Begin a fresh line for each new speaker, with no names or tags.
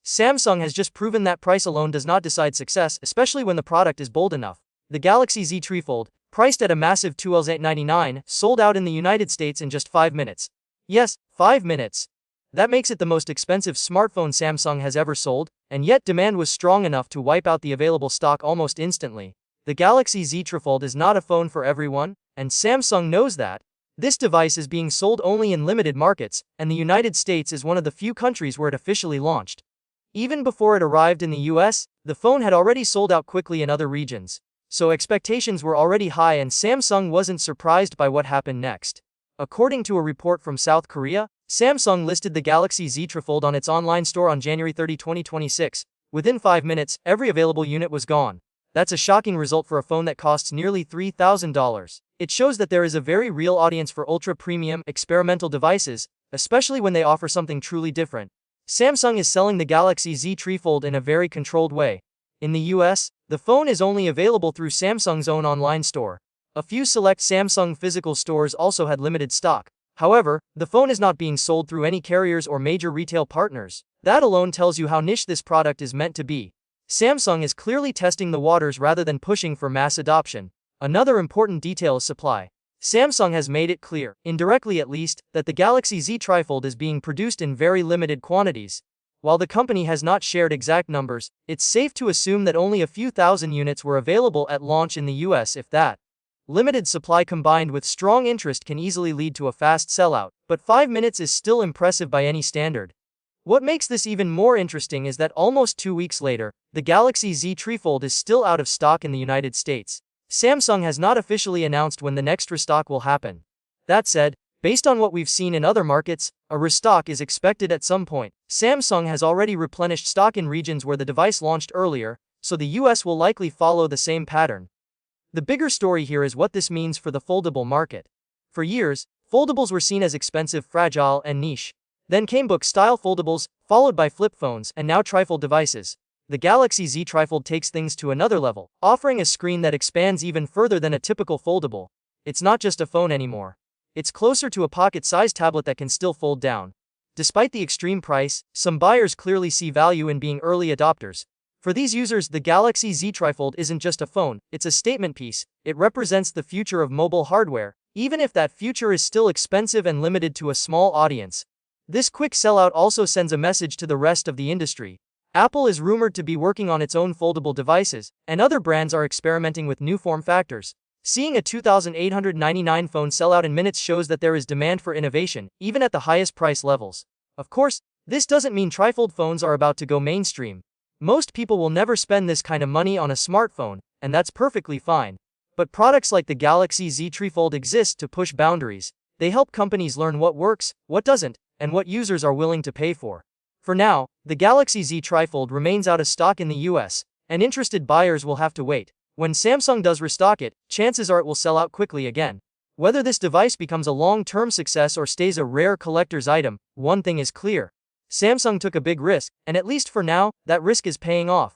Samsung has just proven that price alone does not decide success, especially when the product is bold enough. The Galaxy Z TriFold, priced at a massive $2,899, sold out in the United States in just 5 minutes. Yes, 5 minutes. That makes it the most expensive smartphone Samsung has ever sold, and yet demand was strong enough to wipe out the available stock almost instantly. The Galaxy Z TriFold is not a phone for everyone, and Samsung knows that. This device is being sold only in limited markets, and the United States is one of the few countries where it officially launched. Even before it arrived in the US, the phone had already sold out quickly in other regions. So expectations were already high and Samsung wasn't surprised by what happened next. According to a report from South Korea, Samsung listed the Galaxy Z TriFold on its online store on January 30, 2026. Within 5 minutes, every available unit was gone. That's a shocking result for a phone that costs nearly $3,000. It shows that there is a very real audience for ultra-premium, experimental devices, especially when they offer something truly different. Samsung is selling the Galaxy Z TriFold in a very controlled way. In the US, the phone is only available through Samsung's own online store. A few select Samsung physical stores also had limited stock. However, the phone is not being sold through any carriers or major retail partners. That alone tells you how niche this product is meant to be. Samsung is clearly testing the waters rather than pushing for mass adoption. Another important detail is supply. Samsung has made it clear, indirectly at least, that the Galaxy Z TriFold is being produced in very limited quantities. While the company has not shared exact numbers, it's safe to assume that only a few thousand units were available at launch in the US, if that. Limited supply combined with strong interest can easily lead to a fast sellout, but 5 minutes is still impressive by any standard. What makes this even more interesting is that almost 2 weeks later, the Galaxy Z TriFold is still out of stock in the United States. Samsung has not officially announced when the next restock will happen. That said, based on what we've seen in other markets, a restock is expected at some point. Samsung has already replenished stock in regions where the device launched earlier, so the US will likely follow the same pattern. The bigger story here is what this means for the foldable market. For years, foldables were seen as expensive, fragile, and niche. Then came book-style foldables, followed by flip phones, and now trifold devices. The Galaxy Z TriFold takes things to another level, offering a screen that expands even further than a typical foldable. It's not just a phone anymore. It's closer to a pocket-sized tablet that can still fold down. Despite the extreme price, some buyers clearly see value in being early adopters. For these users, the Galaxy Z TriFold isn't just a phone, it's a statement piece. It represents the future of mobile hardware, even if that future is still expensive and limited to a small audience. This quick sellout also sends a message to the rest of the industry. Apple is rumored to be working on its own foldable devices, and other brands are experimenting with new form factors. Seeing a $2,899 phone sell out in minutes shows that there is demand for innovation, even at the highest price levels. Of course, this doesn't mean trifold phones are about to go mainstream. Most people will never spend this kind of money on a smartphone, and that's perfectly fine. But products like the Galaxy Z TriFold exist to push boundaries. They help companies learn what works, what doesn't, and what users are willing to pay for. For now, the Galaxy Z TriFold remains out of stock in the US, and interested buyers will have to wait. When Samsung does restock it, chances are it will sell out quickly again. Whether this device becomes a long-term success or stays a rare collector's item, one thing is clear. Samsung took a big risk, and at least for now, that risk is paying off.